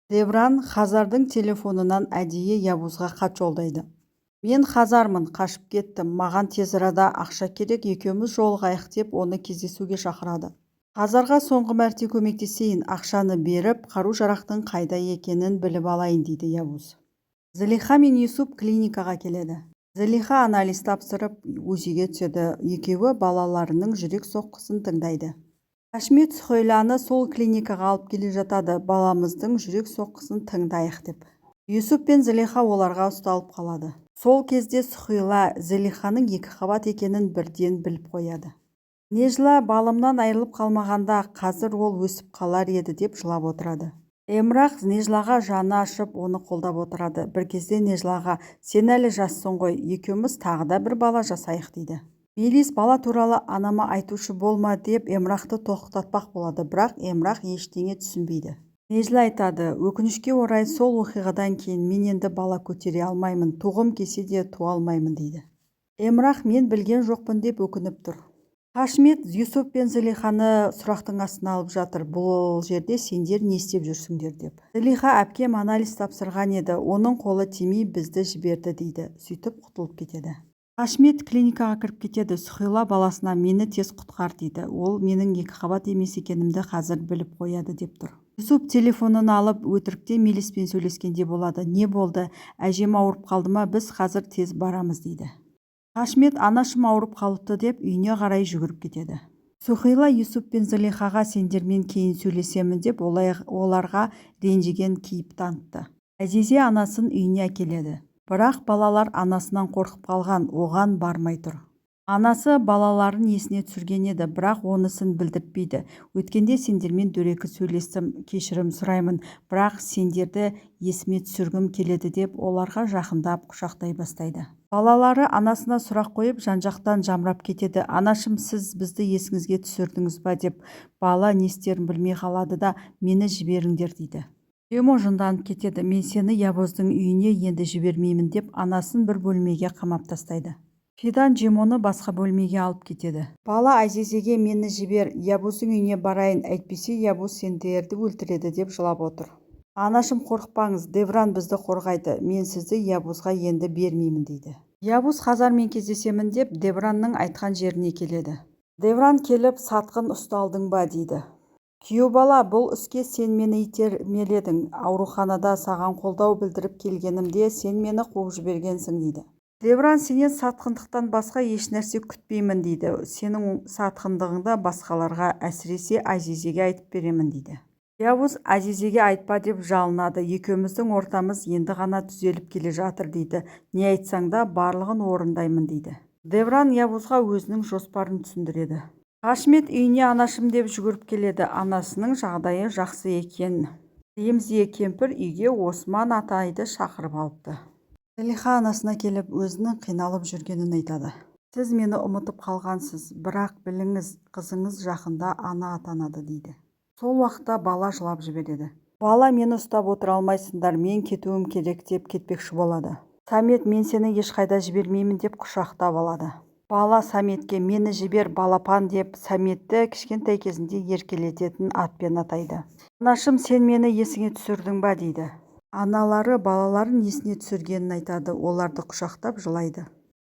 Девран Хазардың телефонынан әдейі Явузға хат жолдайды. Мен Хазармын, қашып кеттім, маған тез арада ақша керек, екеуміз жолығайық деп оны кездесуге шақырады. Хазарға соңғы мәрте көмектесейін, ақшаны беріп, қару-жарақтың қайда екенін біліп алайын дейді Явуз. Зылиха мен Юсуп клиникаға келеді. Зылиха анализ тапсырып, УЗИге түседі. Екеуі балаларының жүрек соққысын тыңдайды. Хашмет Сүхейланы сол клиникаға алып келе жатады, баламыздың жүрек соққысын тыңдайық деп. Юсуп пен Зылиха оларға ұсталып қалады. Сол кезде Сүхейла Зылиханың 2 қабат екенін бірден біліп қояды. Нежла балымнан айырылып қалмағанда, қазір ол өсіп қалар еді деп жылап отырады. Эмрах Нежлаға жаны ашып, оны қолдап отырады. Бір кезде Нежлаға, сен әлі жассың ғой, екеуміз тағы да бір бала жасайық дейді. Мелис бала туралы анама айтушы болма деп Эмрахты тоқтатпақ болады, бірақ Эмрах ештеңе түсінбейді. Нежла айтады, өкінішке орай сол оқиғадан кейін мен енді бала көтере алмаймын, туғым келсе де туа алмаймын дейді. Эмрах мен білген жоқпын деп өкініп тұр. Хашмет Юсуп пен Зылиханы сұрақтың астына алып жатыр. Бұл жерде сендер не істеп жүрсіңдер деп. Зылиха әпкем анализ тапсырған еді, оның қолы тимей бізді жіберді дейді. Сөйтіп құтылып кетеді. Хашмет клиникаға кіріп кетеді. Сүхейла баласына мені тез құтқар дейді. Ол менің 2 қабат емес екенімді қазір біліп қояды деп тұр. Юсуп телефонын алып өтірікте Мелиспен сөйлескенде болады. Не болды? Әжем ауырып қалды ма? Біз қазір тез барамыз дейді. Хашмет анашым ауырып қалыпты деп үйіне қарай жүгіріп кетеді. Сүхейла Юсуп пен Зылихаға сендермен кейін сөйлесемін деп оларға ренжіген кейіп танытты. Әзизе анасын үйіне әкеледі. Бірақ балалар анасынан қорқып қалған, оған бармай тұр. Анасы балаларын есіне түсірген еді, бірақ онысын білдіртпейді. Өткенде сендермен дөрекі сөйлестім, кешірім сұраймын, бірақ сендерді есіме түсіргім келеді деп оларға жақындап құшақтай бастайды. Балалары анасына сұрақ қойып, жан-жақтан жамырап кетеді. Анашым, сіз бізді есіңізге түсірдіңіз ба деп. Бала не істерін білмей қалады да, мені жіберіңдер дейді. Жемо жынданып кетеді. Мен сені Явуздың үйіне енді жібермеймін деп анасын бір бөлмеге қамап тастайды. Фидан Жемоны басқа бөлмеге алып кетеді. Бала Азизеге мені жібер, Явуздың үйіне барайын, әйтпесе Явуз сендерді өлтіреді деп жылап отыр. Анашым, қорықпаңыз, Девран бізді қорғайды, мен сізді Явузға енді бермеймін дейді. Явуз Хазармен кездесемін деп Девранның айтқан жеріне келеді. Девран келіп, сатқын ұсталдың ба дейді. Күйеу бала, бұл іске сен мені итермеледің, ауруханада саған қолдау білдіріп келгенімде сен мені қуып жібергенсің дейді. Девран, сенен сатқындықтан басқа еш нәрсе күтпеймін дейді. Сенің сатқындығыңды басқаларға, әсіресе Азизеге айтып беремін дейді. Явуз Азизеге айтпа деп жалынады. Екеуміздің ортамыз енді ғана түзеліп келе жатыр дейді. Не айтсаң да барлығын орындаймын дейді. Девран Явузға өзінің жоспарын түсіндіреді. Хашмет үйіне анашым деп жүгіріп келеді. Анасының жағдайы жақсы екен. Ремзия кемпір үйге Осман атайды шақырып алыпты. Зылиха анасына келіп, өзінің қиналып жүргенін айтады. Сіз мені ұмытып қалғансыз, бірақ біліңіз, қызыңыз жақында ана атанады дейді. Сол уақытта бала жылап жібереді. Бала, мені ұстап отыра алмайсыңдар, мен кетуім керек деп кетпекші болады. Самет, мен сені ешқайда жібермеймін деп құшақтап алады. Бала Саметке мені жібер балапан деп Саметті кішкентай кезінде еркелететін атпен атайды. Анашым, сен мені есіңе түсірдің ба дейді. Аналары балаларын есіне түсіргенін айтады, оларды құшақтап жылайды.